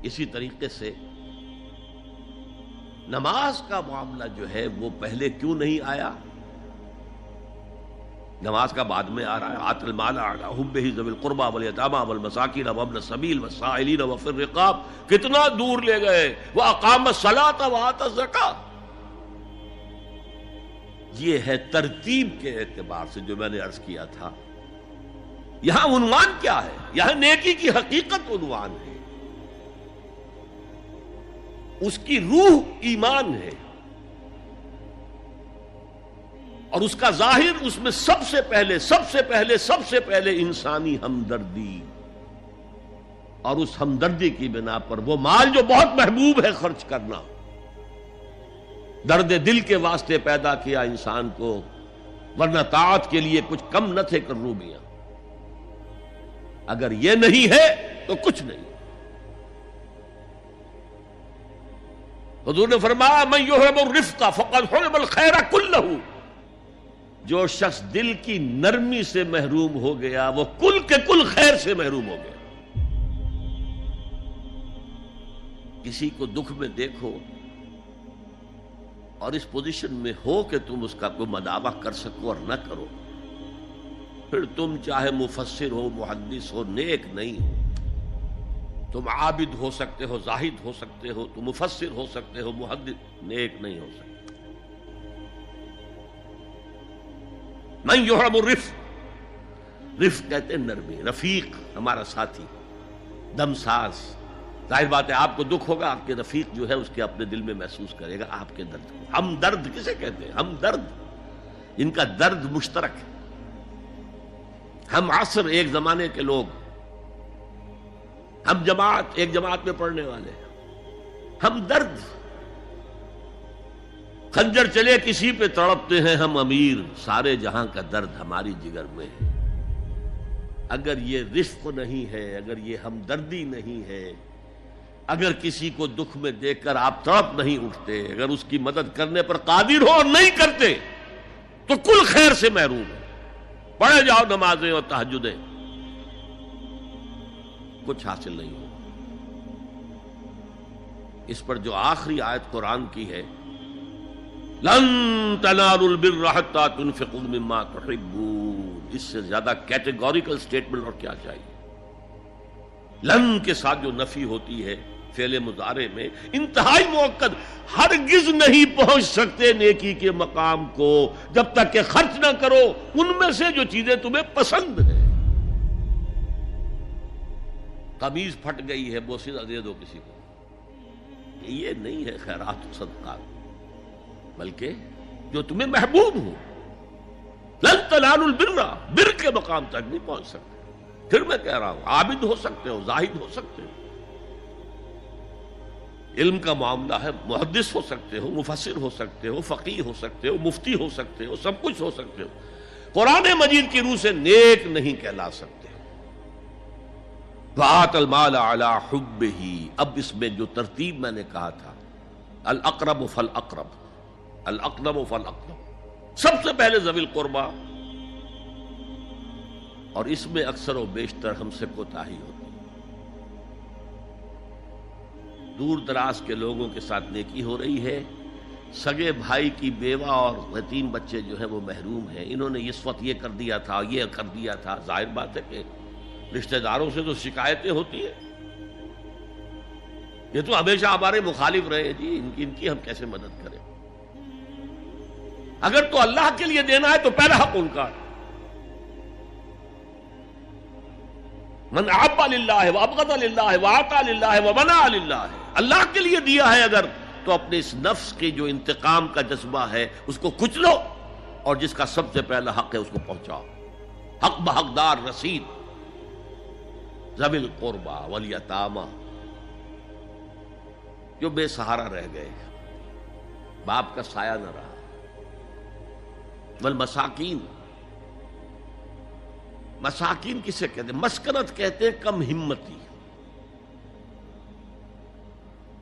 اسی طریقے سے نماز کا معاملہ جو ہے وہ پہلے کیوں نہیں آیا؟ نماز کا بعد میں آ رہا ہے. آت المال علی حبہ ذوی القربى والیتامى والمساکین وابن السبیل والسائلین وفی الرقاب. کتنا دور لے گئے. واقام الصلاۃ وآتى الزکاۃ. یہ ہے ترتیب کے اعتبار سے جو میں نے عرض کیا تھا. یہاں عنوان کیا ہے؟ یہاں نیکی کی حقیقت عنوان ہے. اس کی روح ایمان ہے اور اس کا ظاہر اس میں سب سے پہلے انسانی ہمدردی، اور اس ہمدردی کی بنا پر وہ مال جو بہت محبوب ہے خرچ کرنا. درد دل کے واسطے پیدا کیا انسان کو، ورنہ طاعت کے لیے کچھ کم نہ تھے کروبیاں. اگر یہ نہیں ہے تو کچھ نہیں. حضور نے فرمایا من یحرم الرفق فقد حرم الخیر کلہ. جو شخص دل کی نرمی سے محروم ہو گیا وہ کل کے کل خیر سے محروم ہو گیا. کسی کو دکھ میں دیکھو اور اس پوزیشن میں ہو کہ تم اس کا کوئی مداوع کر سکو اور نہ کرو، پھر تم چاہے مفسر ہو، محدث ہو، نیک نہیں ہو. تم عابد ہو سکتے ہو، زاہد ہو سکتے ہو، تم مفسر ہو سکتے ہو، محدث، نیک نہیں ہو سکتے. من یحرم الرفق، رفق کہتے ہیں نرمی. رفیق ہمارا ساتھی، دمساز. ظاہر بات ہے آپ کو دکھ ہوگا، آپ کے رفیق جو ہے اس کے اپنے دل میں محسوس کرے گا آپ کے درد کو. ہم درد کسے کہتے ہیں؟ ہم درد، ان کا درد مشترک ہے. ہم عصر، ایک زمانے کے لوگ، ہم جماعت، ایک جماعت میں پڑھنے والے. ہم درد، خنجر چلے کسی پہ تڑپتے ہیں ہم امیر. سارے جہاں کا درد ہماری جگر میں ہے. اگر یہ رفق نہیں ہے، اگر یہ ہمدردی نہیں ہے، اگر کسی کو دکھ میں دیکھ کر آپ تڑپ نہیں اٹھتے، اگر اس کی مدد کرنے پر قادر ہو اور نہیں کرتے تو کل خیر سے محروم ہے. پڑھے جاؤ نمازیں اور تہجدیں، کچھ حاصل نہیں ہو. اس پر جو آخری آیت قرآن کی ہے، لن تنالوا البر حتى تنفقوا مما تحبون، اس سے زیادہ کیٹیگوریکل سٹیٹمنٹ اور کیا چاہیے. لن کے ساتھ جو نفی ہوتی ہے فعل مضارع میں، انتہائی مؤکد. ہرگز نہیں پہنچ سکتے نیکی کے مقام کو جب تک کہ خرچ نہ کرو ان میں سے جو چیزیں تمہیں پسند ہیں. قمیض پھٹ گئی ہے، بوسیدہ دے دو کسی کو، یہ نہیں ہے خیرات و صدقات، بلکہ جو تمہیں محبوب ہو. لن تنالوا البر، بر کے مقام تک نہیں پہنچ سکتے. پھر میں کہہ رہا ہوں عابد ہو سکتے ہو، زاہد ہو سکتے ہو، علم کا معاملہ ہے، محدث ہو سکتے ہو، مفسر ہو سکتے ہو، فقیہ ہو سکتے ہو، مفتی ہو سکتے ہو، سب کچھ ہو سکتے ہو. قرآن مجید کی روح سے نیک نہیں کہلا سکتے. وآت المال علی حبہ. اب اس میں جو ترتیب میں نے کہا تھا، الاقرب فالاقرب، الاقرب فالاقرب، سب سے پہلے ذوی القربیٰ. اور اس میں اکثر و بیشتر ہم سے کوتاہی ہوتی. دور دراز کے لوگوں کے ساتھ نیکی ہو رہی ہے. سگے بھائی کی بیوہ اور یتیم بچے جو ہیں وہ محروم ہیں. انہوں نے اس وقت یہ کر دیا تھا، یہ کر دیا تھا. ظاہر بات ہے کہ رشتہ داروں سے تو شکایتیں ہوتی ہیں. یہ تو ہمیشہ ہمارے مخالف رہے جی، ان کی ہم کیسے مدد کریں. اگر تو اللہ کے لیے دینا ہے تو پہلا حق ان کا ہے. من احب للہ وابغض للہ واعطى للہ ومنع للہ. اللہ کے لیے دیا ہے اگر، تو اپنے اس نفس کی جو انتقام کا جذبہ ہے اس کو کچلو، اور جس کا سب سے پہلا حق ہے اس کو پہنچاؤ. حق بحقدار رسید. ذوی القربى والیتامى، جو بے سہارا رہ گئے، باپ کا سایہ نہ رہا. والمساکین، مساکین کسے کہتے ہیں؟ مسکنت کہتے ہیں کم ہمتی.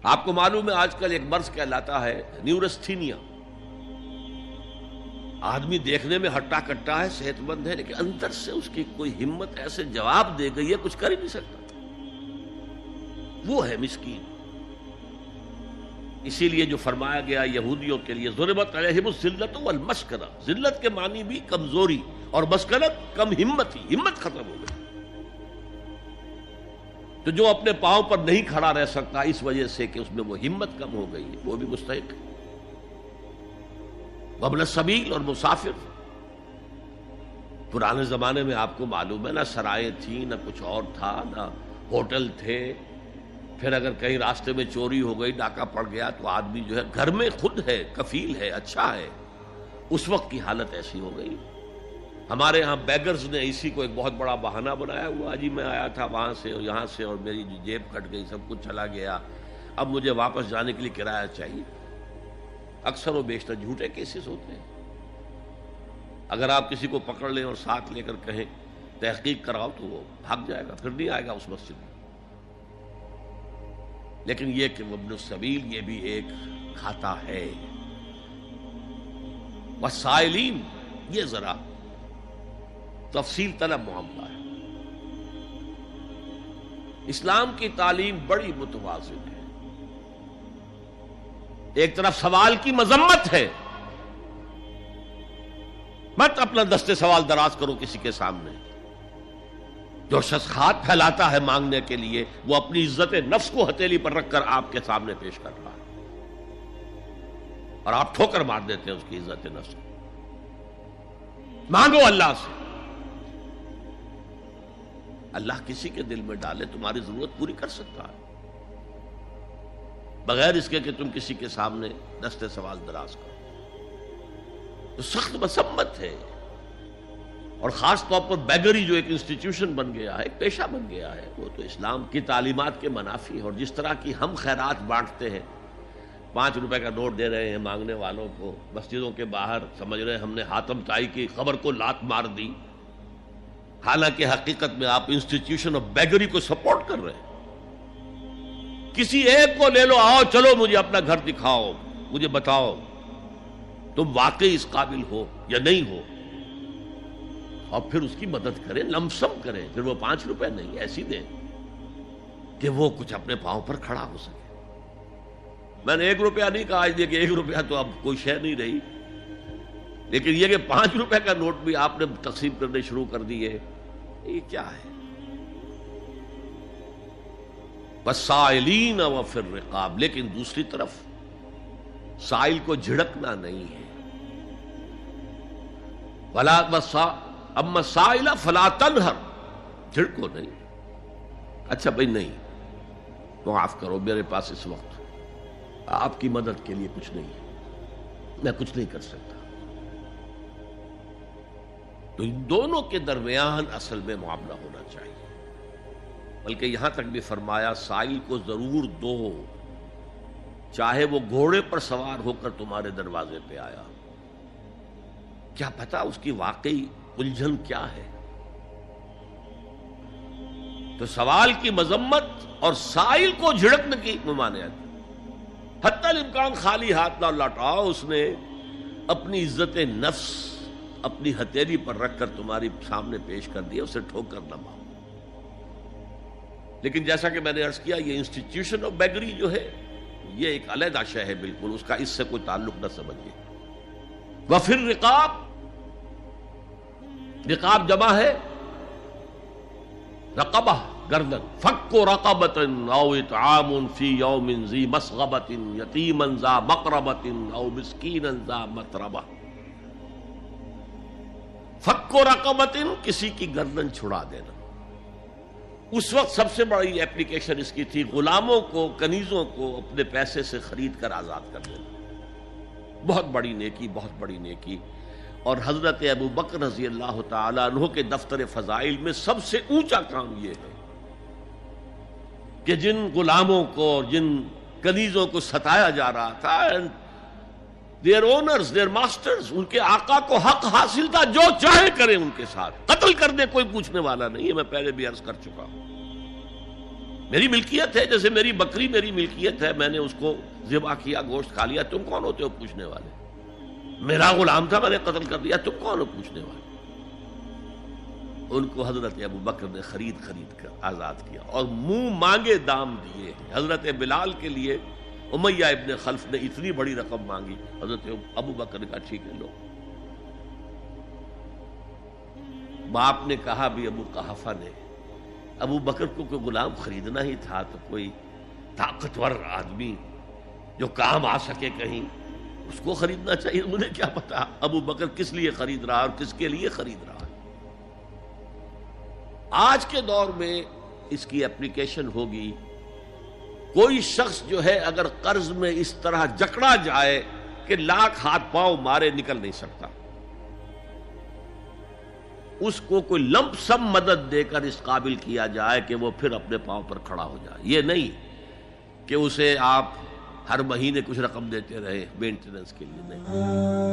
آپ کو معلوم ہے آج کل ایک مرض کہلاتا ہے نیورستھینیا. آدمی دیکھنے میں ہٹا کٹا ہے، صحت مند ہے، لیکن اندر سے اس کی کوئی ہمت ایسے جواب دے گئی ہے کچھ کر ہی نہیں سکتا. وہ ہے مسکین. اسی لیے جو فرمایا گیا یہودیوں کے لیے ضربت علیہم الذلۃ والمسکنہ، ذلت کے معنی بھی کمزوری اور مسکنت کم ہمت ہی، ہمت ختم ہو گئی. تو جو اپنے پاؤں پر نہیں کھڑا رہ سکتا اس وجہ سے کہ اس میں وہ ہمت کم ہو گئی، وہ بھی مستحق ہے. وابن السبیل اور مسافر، پرانے زمانے میں آپ کو معلوم ہے نہ سرائیں تھیں، نہ کچھ اور تھا، نہ ہوٹل تھے. پھر اگر کہیں راستے میں چوری ہو گئی، ڈاکہ پڑ گیا، تو آدمی جو ہے گھر میں خود ہے، کفیل ہے، اچھا ہے. اس وقت کی حالت ایسی ہو گئی. ہمارے ہاں بیگرز نے اسی کو ایک بہت بڑا بہانہ بنایا ہوا، جی میں آیا تھا وہاں سے اور یہاں سے اور میری جیب کٹ گئی، سب کچھ چلا گیا، اب مجھے واپس جانے کے لیے کرایہ چاہیے. اکثر و بیشتر جھوٹے کیسز ہوتے ہیں. اگر آپ کسی کو پکڑ لیں اور ساتھ لے کر کہیں تحقیق کراؤ تو وہ بھاگ جائے گا، پھر نہیں آئے گا اس مسجد میں. لیکن یہ کہ ابن السبیل یہ بھی ایک کھاتا ہے. والسائلین، یہ ذرا تفصیل طلب معاملہ ہے. اسلام کی تعلیم بڑی متوازن ہے. ایک طرف سوال کی مذمت ہے، مت اپنا دستے سوال دراز کرو کسی کے سامنے. جو شخص ہاتھ پھیلاتا ہے مانگنے کے لیے، وہ اپنی عزت نفس کو ہتھیلی پر رکھ کر آپ کے سامنے پیش کر رہا ہے، اور آپ ٹھوکر مار دیتے ہیں اس کی عزت نفس کو. مانگو اللہ سے، اللہ کسی کے دل میں ڈالے تمہاری ضرورت پوری کر سکتا ہے، بغیر اس کے کہ تم کسی کے سامنے دستے سوال دراز کرو. تو سخت مذمت ہے. اور خاص طور پر بیگری جو ایک انسٹیٹیوشن بن گیا ہے، ایک پیشہ بن گیا ہے، وہ تو اسلام کی تعلیمات کے منافی ہے. اور جس طرح کی ہم خیرات بانٹتے ہیں، 5 روپے کا نوٹ دے رہے ہیں مانگنے والوں کو مسجدوں کے باہر، سمجھ رہے ہیں ہم نے حاتم طائی کی خبر کو لات مار دی، حالانکہ حقیقت میں آپ انسٹیٹیوشن آف بیگری کو سپورٹ کر رہے ہیں. کسی ایک کو لے لو، آؤ چلو مجھے اپنا گھر دکھاؤ، مجھے بتاؤ تم واقعی اس قابل ہو یا نہیں ہو، اور پھر اس کی مدد کریں، لمسم کریں. پھر وہ 5 روپے نہیں ایسی دیں کہ وہ کچھ اپنے پاؤں پر کھڑا ہو سکے. میں نے 1 روپیہ نہیں کہا آج، کہ 1 روپیہ تو اب کوئی شے نہیں رہی، لیکن یہ کہ 5 روپے کا نوٹ بھی آپ نے تقسیم کرنے شروع کر دیے، یہ کیا ہے؟ والسائلین وفی الرقاب. لیکن دوسری طرف سائل کو جھڑکنا نہیں ہے. اما السائل فلا تنہر، جھڑکو نہیں. اچھا بھائی نہیں، معاف کرو، میرے پاس اس وقت آپ کی مدد کے لیے کچھ نہیں ہے، میں کچھ نہیں کر سکتا. تو ان دونوں کے درمیان اصل میں معاملہ ہونا چاہیے. بلکہ یہاں تک بھی فرمایا سائل کو ضرور دو، چاہے وہ گھوڑے پر سوار ہو کر تمہارے دروازے پہ آیا. کیا پتا اس کی واقعی الجھن کیا ہے. تو سوال کی مذمت اور سائل کو جھڑکنے کی ممانعت. حتی الامکان خالی ہاتھ نہ لوٹاؤ. اس نے اپنی عزت نفس اپنی ہتھیلی پر رکھ کر تمہاری سامنے پیش کر دیا، اسے ٹھوکر نہ مارو. لیکن جیسا کہ میں نے عرض کیا، یہ انسٹیٹیوشن آف بیگری جو ہے یہ ایک علیحدہ شے ہے بالکل، اس کا اس سے کوئی تعلق نہ سمجھیے. وفی الرقاب، رقاب جمع ہے رقبہ، گردن. فک رقبۃ او اطعام فی یوم ذی مسغبۃ یتیما ذا مقربۃ او مسکینا ذا متربہ. فک رقبۃ، کسی کی گردن چھڑا دینا. اس وقت سب سے بڑی ایپلیکیشن اس کی تھی غلاموں کو، کنیزوں کو اپنے پیسے سے خرید کر آزاد کر دینا. بہت بڑی نیکی، بہت بڑی نیکی. اور حضرت ابو بکر رضی اللہ تعالیٰ عنہ کے دفتر فضائل میں سب سے اونچا کام یہ ہے کہ جن غلاموں کو اور جن کنیزوں کو ستایا جا رہا تھا، دیئر اونرز، دیئر ماسٹرز، ان کے آقا کو حق حاصل تھا، جو چاہے کریں ان کے ساتھ، قتل کر دے، کوئی پوچھنے والا نہیں ہے. میں پہلے بھی عرض کر چکا ہوں، میری ملکیت ہے، جیسے میری بکری میری ملکیت ہے، میں نے اس کو ذبح کیا، گوشت کھا لیا، تم کون ہوتے ہو پوچھنے والے؟ میرا غلام تھا، میں نے قتل کر دیا، تم کون ہو پوچھنے والے؟ ان کو حضرت ابو بکر نے خرید کر آزاد کیا اور منہ مانگے دام دیے. حضرت بلال کے لیے امیہ ابن خلف نے اتنی بڑی رقم مانگی, حضرت ابو بکر نے کہا ٹھیک ہے لو. باپ نے کہا بھی ابو قحافہ نے, ابو بکر کو کوئی غلام خریدنا ہی تھا تو کوئی طاقتور آدمی جو کام آ سکے کہیں اس کو خریدنا چاہیے. مجھے کیا پتا ابو بکر کس لیے خرید رہا اور کس کے لیے خرید رہا. آج کے دور میں اس کی اپلیکیشن ہوگی. کوئی شخص جو ہے اگر قرض میں اس طرح جکڑا جائے کہ لاکھ ہاتھ پاؤں مارے نکل نہیں سکتا, اس کو کوئی لمپ سم مدد دے کر اس قابل کیا جائے کہ وہ پھر اپنے پاؤں پر کھڑا ہو جائے. یہ نہیں کہ اسے آپ ہر مہینے کچھ رقم دیتے رہے مینٹیننس کے لیے, نہیں.